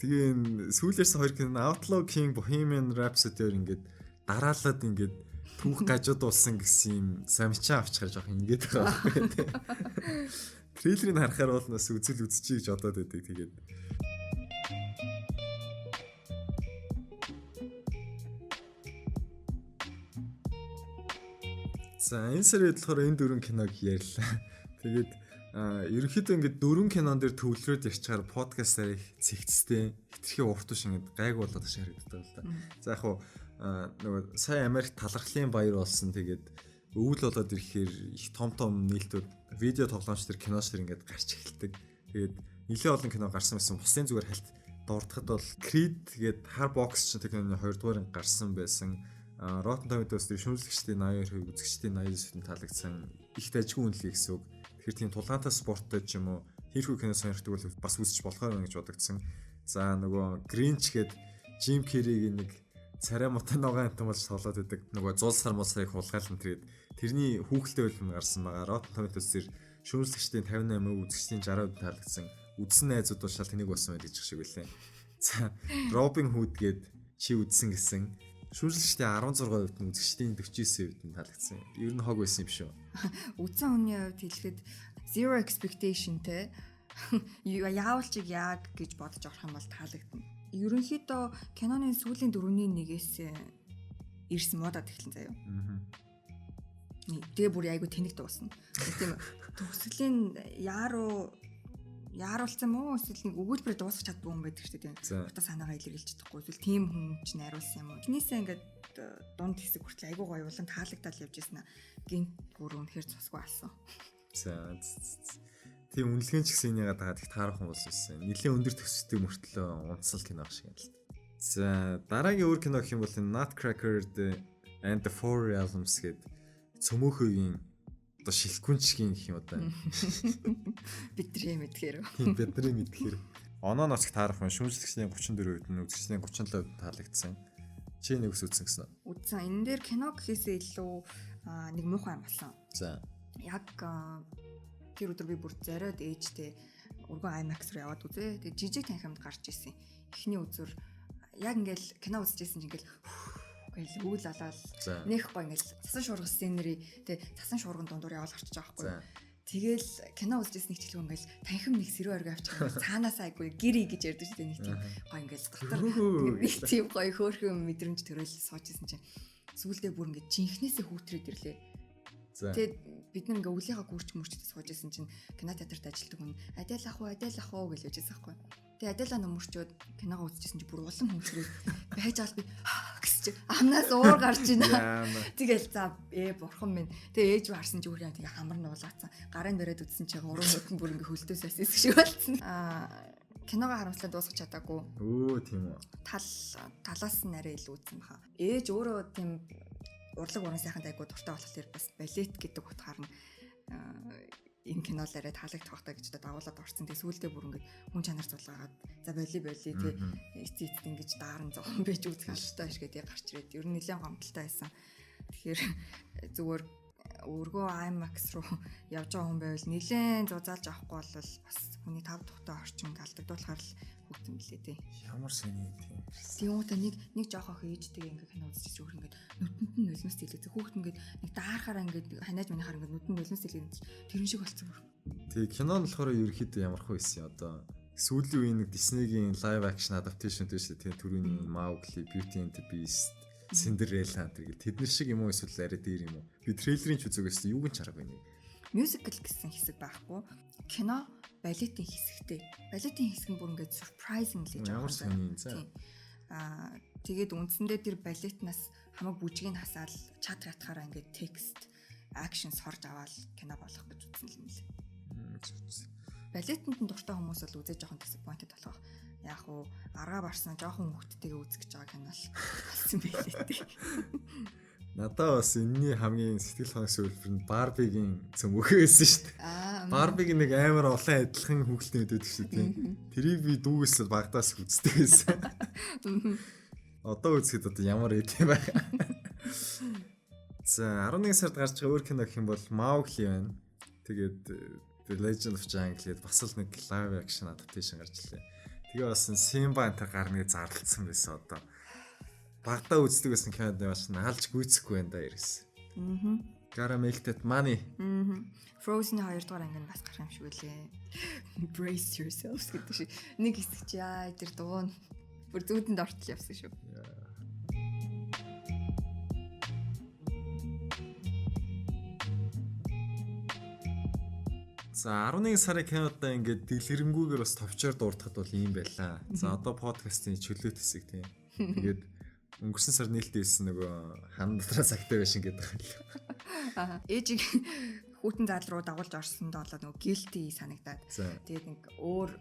Тэгээ сүүлээс хоёр кино Outlaw King, Bohemian Rhapsody-оор ингээд дараалаад ингээд түүх гажууд болсон гэсэн юм самчаа авчихаар жоох ингээд байгаа байхгүй. Трейлерыг харахаар бол бас үзэл үзчихье гэж бодоод байдаг тэгээд. За энэ сард болохоор энэ дөрвөн киног ярьлаа. Тэгээд ерөнхийдөө ингээд дөрвөн кинон дээр төвлөрөөд ярьчихаар подкастаар их цэгцтэй хитрхи урт туш ингээд гайг болоод шиг харагддаг л да. За яг хуу нөгөө сая Америк талархлын баяр болсон тэгээд өвөл болоод ирэхээр их том нээлтүүд видео тоглоомч төр киноч төр ингээд гарч эхэлдэг. Тэгээд нэлээд олон кино гарсан байсан. Бусдын зүгээр хальт дурдахад бол Creed тэгээд Hard Box ч киноны 2 дугаар гарсан байсан. Rotten Tomatoes дээр шүүмжлэгчдийн 82%, үзэгчдийн 89% таалагдсан их дайггүй үнэлгээ гэсэн үг. Тэгэхээр тийм тулгаантай спорттой ч юм уу хийрхүү кино сонирхдаг бол бас үзэж болохоор байна гэж бодогдсон. За нөгөө Grinch гээд Jim Carrey-гийн нэг царай мутай ногоон амтан болж тоглоод байдаг. Нөгөө зулсар мусрыг хулгайлан тэгээд тэрний хүүхэлтэй film гарсан байгаа. Rotten Tomatoes дээр шүүмжлэгчдийн 58%, үзэгчдийн 60% таалагдсан. Үзсэн найзууд бол шал тэнийг болсон байдаг шиг үлээ. За Robin Hood гээд чи үзсэн гэсэн шүүмжлэгчдийн 16%, үзэгчдийн 49% таалагдсан. Ер нь хог байсан юм шүү. Үзсэн хүний хувьд хэлэхэд zero expectation те яавалчиг яг гэж бодож орох юм бол таалагдана. Ерөнхийдөө киноны сүүлийн 4-1-ээс ирсэн модад эхэлсэн заяа. Тэгээ бүр айгу тэнэг дуусна. Тийм төгсгөлийн яаруулсан мó эсвэл нэг өгүүлбэр дуусах чаддгүй юм байдаг шүү дээ. Уртаа санаагаа илэрхийлж чадахгүй. Эсвэл тийм хүн ч найруулсан юм уу. Тэрнээсээ ингээд дунд хэсэг хүртэл айгу гоё улан таалагдал явж ирсэн. Гинт бүр үнэхээр цусгүй алсан. За. Тийм үнэлгээний ч гэсэн яагаад дагаад их таарах хүмүүс байсан. Нилийн өндөр төсөлтөй мөртлөө унтсал кино шиг юм л. За дараагийн өөр кино гэх юм бол Nutcracker and the Four Realms гэдэг цөмөөхөгийн одоо шилхүнчгийн гэх юм одоо. Бидний мэдхээр. Тийм бидний мэдхээр. Онооноос их таарах юм. Шүүмжлэгчдийн 34% нь үзэгчдийн 37% таалагдсан. Чи нэг ус үзсэн гэсэн. Үзсэн. Энэ дээр кино гэхээсээ илүү нэг муухай юм болсон. За. Яг тэр өдөр би бүр зориод ээжтэй өргөн IMAX руу яваад үзээ. Тэгээ жижиг танхимд гарч ирсэн. Эхний үзүр яг ингээл кино үзчихсэн чинь ингээл гээл үйл алаал нэх гоо ингээл цасан шуурга сценери тэгээ цасан шуурган дундуур яваал гарчиж байгаа байхгүй. Тэгэл кино үзчихсэн нэг чиглэл ингээл танхим нэг сэрүү оргоо авчих цаанаас айгүй гири гэж ярьдаг шүү дээ нэг тийм гоо ингээл дотор нэг тийм гоё хөөрхөн мэдрэмж төрөл суучсан чинь сүүлдээ бүр ингээд жинхнээсээ хүүтрээд ирлээ. Тэгээд бид нэг ингээ өвлийнхаа гүрч мөрчтэй суужсэн чинь кино театрт ажилладаг хүн адил ах уу гэж хэлжсэн байхгүй. Тэгээд адилаа нөмөрчөөд киногоо үзчихсэн чинь бүр улам хүнсрээд байж аал би гэсэн чинь амнаас уур гарч ийна. Тэгэл за бурхан минь. Тэгээ ээж харсан чинь үрээ тэгээ хамар нуулаацсан. Гарын дээрээ үдсэн чинь уран хөтөн бүр ингээ хөлтөөс асис шиг болсон. Киногоо харамслаад дуусгах чадаагүй. Тийм үү. Талаас нь арай илүү үзсэн баха. Ээж өөрөө тийм урлаг уран сайханд айгуу дуртай болохоор бас балет гэдэг утгаар нь энэ кинолаараа таалагдах байхтаа гэж дагуулад орсон. Тэгээ сүүлдээ бүр ингээд хүн чанар зулгаагаад за боли тэгээ эцэст ингэж дааран зовхон байж үзэх алтай ш гэдэг гарч ирээд ер нь нэлээд гомдолтой байсан. Тэгэхээр зүгээр өргөө IMAX руу явж байгаа хүн байвал нэлээд зузаалж авахгүй бол бас хүний тав тухтай орчин алдагдуулахаар л хүүхдэн билээ дээ. Ямар сони тийм. Тийм уу та нэг жоохоо ээжтэйгээ ингээ кино үзчихэж өөр ингээ нүдэнд нь нулимс тэлээ. Хүүхд ингээ нэг даарахаараа ингээ ханиаж манихаар ингээ нүдэнд нулимс тэлээ. Тэрэн шиг болцсон бүр. Тэгээ кино нь болохоор ерөөхдөө ямархуу байсан одоо сүүлийн үеийн нэг Disney-гийн live action adaptation төсөө тийм түрүүний Mowgli, Beauty and the Beast, Cinderella гэх тэднэр шиг юм уу эсвэл арай дээр юм уу? Би трейлерын ч үзэгээс юуг нь чарга байна. Musical гэсэн хэсэг байхгүй. Кино балетын хэсэгтэй. Балетын хэсэг нь бүр ингээд surprising л гэж байна. Тэгээд үндсэндээ тэр балетнаас хамаг бүжгийг хасаал чадр ятахаараа ингээд текст, actions хорж аваад кино болох гэж үзсэн юм лээ. Балетанд дуртай хүмүүс бол үзэж жоохон disappointed болох. Яг уу аргаа барснаа жоохон хөвгттэйгээ үзэх гэж байгаа кино л болсон байлээ тий. Надаа бас энэний хамгийн сэтгэл хонос үйлбэр нь Барбигийн цөмөөхөө байсан шүү дээ. Барбигийн нэг амар олон адилхан хүүхэлдэйн өдөд шүү дээ. Тэрийг би дүүгээс багтаас үздэг байсан. Одоо үзэхэд одоо ямар эд юм бэ? За 11 сард гарч байгаа өөр кино гэх юм бол Mowgli байна. Тэгээд The Legend of Jungle бас л нэг live action adaptation гарч ирлээ. Тэгээ бас Simba энэ гарны зарлцсан байсан одоо. Багтаа үздэг байсан кинод бас наалж гүйцэхгүй байна да ерөөс. Caramel-тэй money. Frozen 2 дугаар анги бас гарах юм шиг үлээ. Brace yourselves гэдэг шиг. Нэг хэсэг чи тэр дуу нь бүр зүудэнд ортол явсан шүү. За 11 сарын кинодаа ингээд дэлгэрэнгүйгээр бас товчоор дуртахад бол ийм байлаа. За одоо подкастын чөлөөт хэсэг тийм. Тэгээд өнгөрсөн сар нээлттэйсэн нөгөө хан дотроо цагтай байшин гэдэг юм. Ээжиг хүүтэн зал руу дагуулж орсонд болоо нөгөө guilty санагдаад. Тэгээд нэг өөр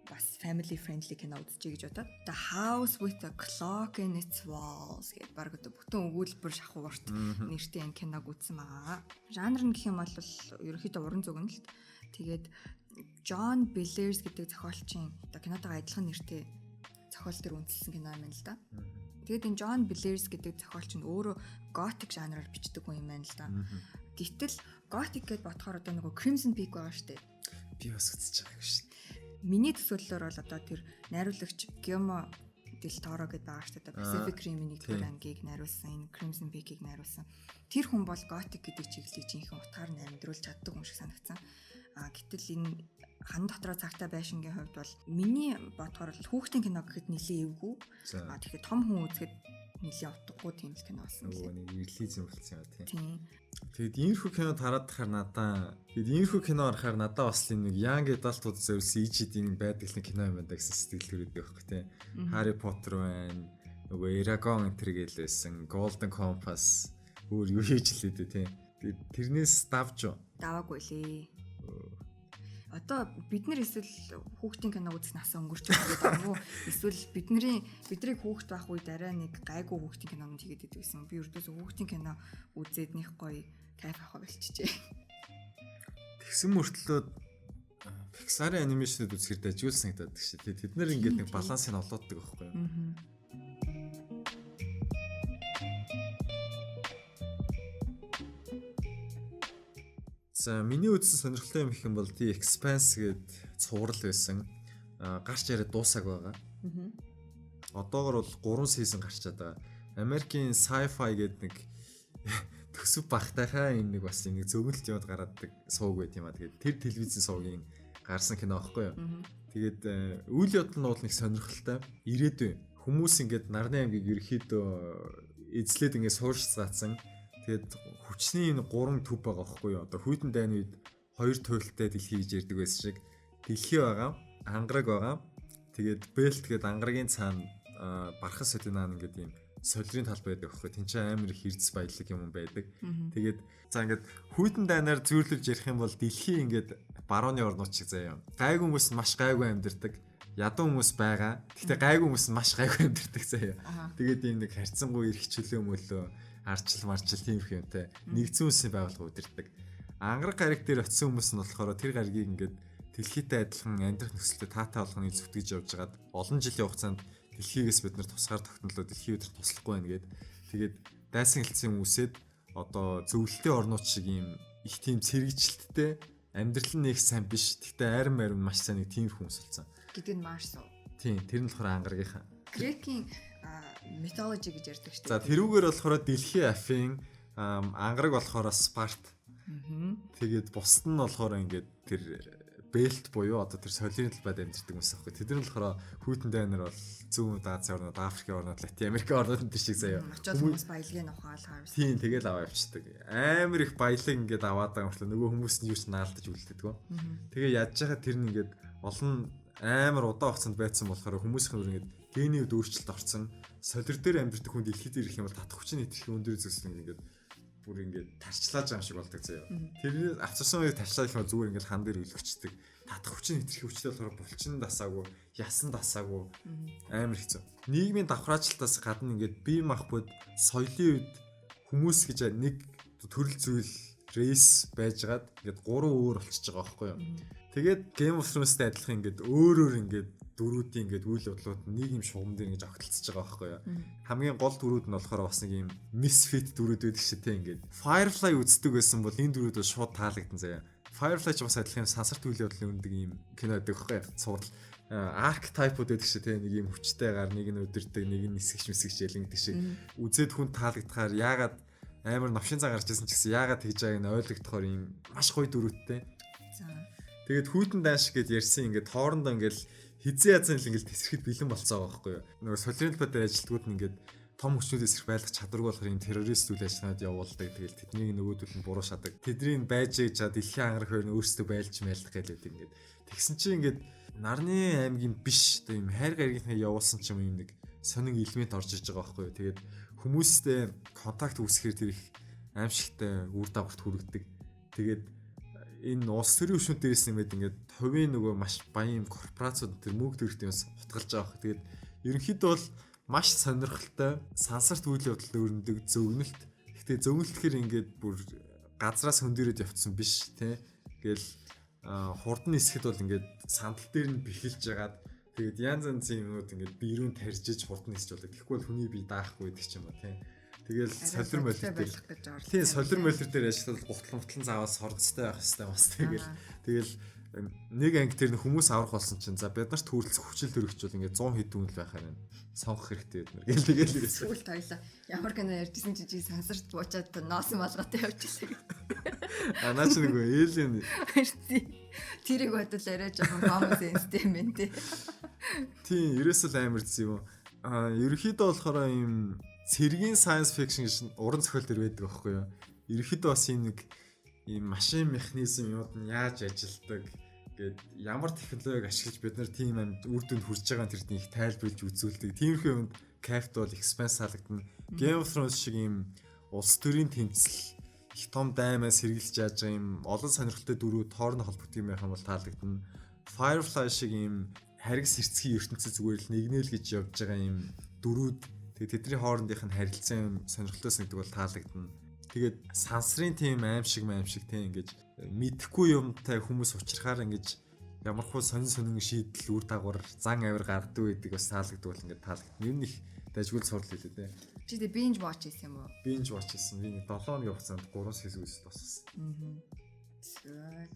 бас family friendly кино үзчихье гэж бодоод The House with a Clock in its Walls гэдэг баг одоо бүтэн өгүүлбэр шахуурт нэртэй энэ киног үзсэн байгаа. Жанр нь гэх юм бол ерөнхийдөө уран зөгнөлт. Тэгээд John Billers гэдэг зохиолчийн одоо кинотойгоо адилхан нэртэй зохиол төр үндэслсэн кино юм байна л да. Тэгээд энэ John Billers гэдэг зохиолч нь өөрөө готик жанраар бичдэг хүн юм байна л да. Гэтэл готик гэдээ бодохоор одоо нөгөө Crimson Peak байгаа шүү дээ. Би бас үзэж байгааг шүү дээ. Миний төсөөллөөр бол одоо тэр найруулагч Guillermo del Toro гэдэг байгаа шүү дээ. Pacific Rim-ийн нэгдүгээр ангийг найруулсан, энэ Crimson Peak-ийг найруулсан. Тэр хүн бол готик гэдэг чиглэлийг жинхэнэ утгаар нь амьдруулж чаддаг юм шиг санагдсан. Гэтэл энэ хан дотроо цагтаа байшингийн хувьд бол миний бодохоор л хүүхдийн кино гэхэд нэлээ эвгүй. Тэгэхээр том хүн үзэхэд нэлээ утгагүй тийм л кино болсон юм. Нэг релизм болсон юм тийм. Тэгэд иймэрхүү кинод харахаар надаа бас нэг young adult-ууд зориулсан EGD-ийн байдаг л кино юм байна гэсэн сэтгэл төрөйдөө байхгүй тийм. Harry Potter байна. Нөгөө Eragon энэ гэл байсан. Golden Compass өөр юу хийж лээ дээ тийм. Тэрнээс даваагүй лээ. Одоо бид нар эсвэл хүүхдийн кино үзэх нас өнгөрч байгаа юм уу? Эсвэл бидний хүүхд байх үед арай нэг гайгүй хүүхдийн кинонууд хийгээд идвэсэн. Би өрдөөс хүүхдийн кино үзээд нэг гоё кайф авах болчихжээ. Тэгсэн мөртлөө Pixar-ын анимашнууд үзэхээр дажгүй санагдаад гэж шүү дээ. Тэд нэр ингээд нэг балансыг олооддаг байхгүй юу? За миний үзсэн сонирхолтой юм их юм бол The Expanse гэдэг цуврал байсан. Гарч яриад дуусаг байгаа. Одоогор бол 3 сизон гарчаад байгаа. Америкийн sci-fi гэдэг нэг төсөв багтайхаа энэ нэг бас нэг зөгнөлт юмд гаргадаг сууг байт юм а. Тэгээд тэр телевизийн суугийн гарсан кино аахгүй юу. Тэгээд үйл явдал нь бол нэг сонирхолтой. Ирээдүйн хүмүүс ингээд Нарны аймгийг ерөөхдөө эзлээд ингээд суурьцгаацсан. Тэгээд хүчний энэ 3 төв байгаа байхгүй юу. Одоо хүйтэн дайны үед 2 туйлтай дэлхий гэж ярьдаг байсан шиг дэлхий байгаа, ангараг байгаа. Тэгээд бэлт гэдэг ангарагийн цаана бархас содинан гэдэг юм солирын тал байдаг байхгүй. Тин ч амар их эрдэс баялаг юм байдаг. Тэгээд за ингээд хүйтэн дайнаар зүйрлүүлж ярих юм бол дэлхий ингээд барууны орнууд шиг заяа. Гайгүй хүмүүс маш гайгүй амьдэрдэг. Ядуу хүмүүс байгаа. Гэхдээ гайгүй хүмүүс маш гайгүй амьдэрдэг заяа. Тэгээд ийм нэг харьцангуй эрх чөлөө мөлөө арчил марчил тиймэрхүү юмтай нэгдсэн үсний байгууллага удирддаг. Ангараг гариг дээр очисон хүмүүс нь болохоор тэр гаригийг ингээд дэлхийтэй адилхан амьдрах нөхцөлтэй таатай болгоны зүтгэж явж байгаад олон жилийн хугацаанд дэлхийгээс бид нар тусгаар тогтнолоо дэлхий өдр туслахгүй байна гэд. Тэгээд дайсан хэлцэн үсээд одоо зөвлөлтийн орнууд шиг ийм их тийм цэрэгжилттэй амьдрал нь их сайн биш. Гэхдээ айран майран маш сайн нэг тиймэрхүү хүмүүс болсон. Гэдэг нь Марс уу? Тийм, тэр нь болохоор ангарагийнхаа. Грекийн mythology гэж ярьдаг шүү дээ. За тэрүүгээр болохоор дэлхийн афин ангараг болохоор Спарт. Тэгээд бусд нь болохоор ингээд тэр бэлт буюу одоо тэр солирын талбайд амьдэрдэг хүмүүс аахгүй. Тэд нар болохоор хүйтэн дайнаар бол зүүн Азийн орнууд, Африкийн орнууд, Латин Америкийн орнууд энэ шиг заяа. Хүмүүс баялагын ухаал харвс. Тийм, тэгэл аваа явчихдаг. Амар их баялаг ингээд аваад байгаа юм шиг нөгөө хүмүүс нь юу ч наалдаж үлддэг. Тэгээ ядж байгаа тэр нь ингээд олон амар удаан хугацаанд байцсан болохоор хүмүүсийн өөр ингээд гений үед өөрчлөлт орсон. Солир дээр амьдэрдэг хүн дэлхийд ирэх юм бол татах хүчин нэтрэх өндөр зүйлс ингээд бүр ингээд тарчлааж байгаа юм шиг болдог заяа. Тэр авцсан үед тарчлаад их зүгээр ингээд хан дээр өлгчдөг. Татах хүчин нэтрэх хүчтэй болохоор булчин дасаагүй, ясан дасаагүй амар хэцүү. Нийгмийн давхраачлалтаас гадна ингээд бие махбод соёлын үед хүмүүс гэж нэг төрөл зүйл рейс байжгаад ингээд 3 өөр болчихж байгаа байхгүй юу. Тэгээд Game of Thrones-тэй адилхан ингээд өөр ингээд дөрүүдийн ингээд үйл явдлууд нэг юм шугам дээр ингэж огтлцож байгаа байхгүй юу. Хамгийн гол дөрүүд нь болохоор бас нэг юм misfit дөрүүд байдаг шүү дээ ингээд. Firefly үздэг байсан бол энэ дөрүүд бол шууд таалагдсан заяа. Firefly ч бас адилхан сансарт үйл явдлын өндөг юм кино байдаг байхгүй юу. Цуврал archetype-уд байдаг шүү дээ. Нэг юм хүчтэйгээр нэг нь өдөрдөг, нэг нь нисгэж ялангдаг шиг. Үзээд хүн таалагдахаар яагаад амар навшин цаа гарч ирсэн ч гэсэн яагаад тэгж байгааг нь ойлгохдохоор юм маш гоё дөрүүдтэй. Тэгээд хүйтэн дайн шиг гэд ярьсан ингээд хоорондоо ингээд хизээ язан л ингээд тесрэхэд бэлэн болцоо байгаа байхгүй юу. Нөгөө солирын талбай дээр ажилтгууд нь ингээд том хүчнүүдээс их байлгах чадваргүй болохоор юм террорист үйл ажиллагаанд явуулдаг. Тэгэл тэднийг нөгөөдөл нь буруу шадаг. Тэдний байж чад дэлхийн ангарах хоёр нь өөрсдөө байлж мэлдэх гэдэг ингээд. Тэгсэн чинь ингээд Нарны аймгийн биш тийм хайр гаригийнхаа явуулсан ч юм нэг сонин элемент орж иж байгаа байхгүй юу. Тэгээд хүмүүстэй контакт үүсгэхээр тэр их аимшигтай үр дагаварт хүргэдэг. Тэгээд энэ улс төрийн өшнүүд дээрээс нэмээд ингээд хувийн нөгөө маш баян корпорацууд тэр мөнгө төрөлтийн бас утгалж байгаа хэрэг. Тэгээд ерөнхийдөө бол маш сонирхолтой сансарт үйл явдал өрнөдөг зөгнөлт. Гэхдээ зөгнөлт гэхэр ингээд бүр газраас хөндөрөөд явцсан биш тий. Ингээл хурдан нисэхэд бол ингээд сандал дээр нь бэхэлж ягаад тэгээд янз янзын юмнууд ингээд биерүүн тарьжиж хурдан нисэж болдог. Тэгэхгүй бол хүний бие даахгүй гэдэг ч юм уу тий. Тэгэл солир молир дээр тийм солир молир дээр ажиллаад гутлан заавал соргоцтой байх хэрэгтэй бас тэгэл нэг анги тэр хүмүүс аврах болсон чинь за бид нарт төрөлцөх хүчил төрөгчвөл ингээд 100 хэд дүнл байхаар байна сонгох хэрэгтэй бид нар тэгэл ирсэн. Сүүлд хоёлаа ямар кино ярьжсэн чи сансарт буучаад ноосон болготой явчихлаа. Наа чи нэг эйлэн тэрийг бодвол арай жоохон common sense юм байна тий. Тийм ерөөсөл амар зү юм. Ерөнхийдөө болохоор юм цэргийн science fiction гэж уран зохиол төр байдаг байхгүй юу. Ерөнхийдөө бас ийм нэг ийм машин механизм юмуд нь яаж ажилдаг гээд ямар технологиг ашиглаж бид нар тийм амьд үр дүнд хүрч байгаа тэрдний их тайлбарлаж үзүүлдэг. Тиймэрхүү юмд кайфт бол expense салагдана. Game of Thrones шиг ийм улс төрийн тэмцэл их том даймаас сэргийлж яаж байгаа юм олон сонирхолтой дөрүүд хоорондоо холбогдсон юм байх юм бол таалагдана. Firefly шиг юм харгас хэрцгий ертөнцийн зүгээр л нэгнэл гэж явж байгаа юм дөрүүд тэгээд тэдний хоорондынх нь харилцаа юм сонирхолтой санагддаг бол таалагдана. Тэгээд сансрын тийм аимшиг тийм ингэж мэдхгүй юмтай хүмүүс учрахаар ингэж ямархуу сонин шийдэл үр дагавар зан авир гаргадаг байдаг бас таалагддаг бол ингээд таалагдана. Ер нь их дайгуул сурал хэлээ те. Чи тэ binge watch хийсэн юм уу? Binge watch хийсэн. Би 7 хоногийн хугацаанд 3 сезон үзэж дуусгасан.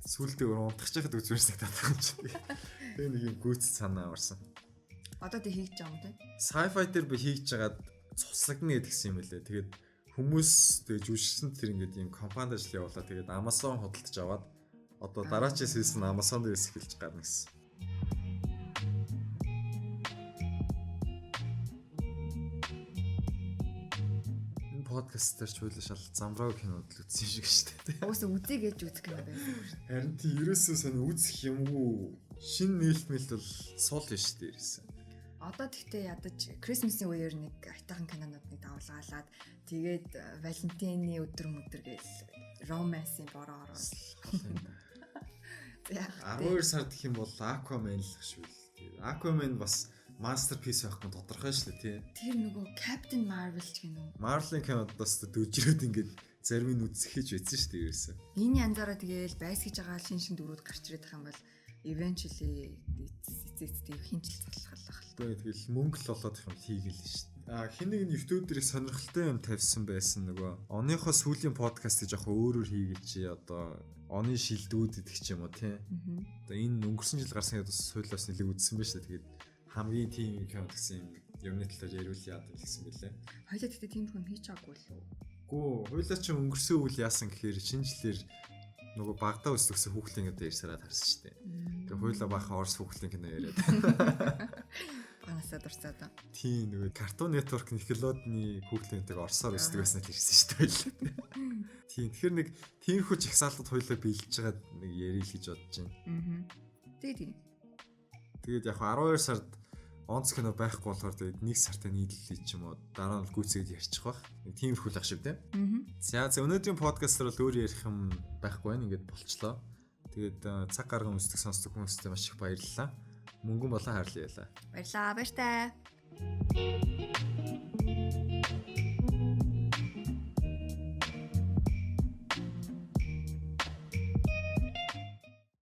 Сүүлдээ унтах чахад үзвэрсэг татах юм чи. Тэгээ нэг юм гүйц санаа аварсан. Одоо тэг хийж байгаа юм те. Sci-fi дээр би хийж жагаад цуслагна гэдгсэн юм лээ. Тэгээд хүмүүс тэгээ жүжигчсэн тэр ингээд юм компанид ажил явуулаа. Тэгээд Amazon худалдаж аваад одоо дараачийн сезон Amazon дээрээс эхэлж гарна гэсэн. Энэ подкаст дээр ч хуулаа шал замбраа кинод л үзсэн шиг шүү дээ. Уусаа үзье гэж үзэх юм байна. Харин тий ерөөсөө сонь үзэх юмгүй шин нээлтмэлт бол сул шүү дээ ерөөсөө. Одоо тэгтээ ядаж Christmas-ийн үеэр нэг айтайхан кинонууд нэг давлгаалаад тэгээд Valentine-ийн өдөр гээл romance-ийн бороо ороод 12 сард гэх юм бол Aquaman л шүү дээ. Aquaman бас masterpiece байх нь тодорхой шүү дээ тий. Тэр нөгөө Captain Marvel ч гэнэ үү? Marvel-ийн кинодоос дөжрөөд ингээд зарим нь үзэхэж байсан шүү дээ ерөөсөө. Энэ янзаараа тэгээл байсгийж байгаа шин дөрүүд гарч ирээд байгаа юм бол eventually эцэг хинчил залхалах л. Тэгэл мөнгө л болоод их юм хийгээл шүү дээ. Хин нэг нь YouTube дээр сонирхолтой юм тавьсан байсан нөгөө. Оныхоо сүүлийн подкастыг яг өөрөөр хийгээ чи одоо оны шилдүүд идэх ч юм уу тий. Одоо энэ өнгөрсөн жил гарсан ядас суйлаас нэлээд үзсэн байж та тэгээд хамгийн тийм кино гэсэн юмны талаар яриул яад гэсэн бэлээ. Хоёлаа тэгтээ тийм юм хийж байгаагүй л үү? Гүү, хоёлаа чи өнгөрсөн үйл яасан гэхээр шинэ жилээр нөгөө багтаа өсөлтсөн хүүхлийн гэдэг ярьсараад харсан шүү дээ. Тэгээ хоёлаа бахан Орос хүүхлийн кино яриад. Анасаа дурсаад. Тийм нөгөө Cartoon Network Nickelodeon-ны хүүхлийнтэйг Оросоор үздэг байснаа л ирсэн шүү дээ. Тийм тэгэхээр нэг тиймэрхүү жагсаалтад хоёлаа бэлдэж байгаа нэг ярил гэж бодож байна. Тэгээд яг 12 сард онц кино байхгүй болохоор тэгээд 1 сартаа нийлүүлээ ч юм уу дараа нь гүйцэд ярьчих бах. Нэг тиймэрхүү л ах шиг тийм. За өнөөдрийн подкастер бол өөр ярих юм байхгүй байна. Ингээд болчлоо. Тэгээд цаг гарган үздэг сонсдог хүмүүстээ маш их баярлалаа. Мөнгөн болон хайрлаа. Баярлалаа.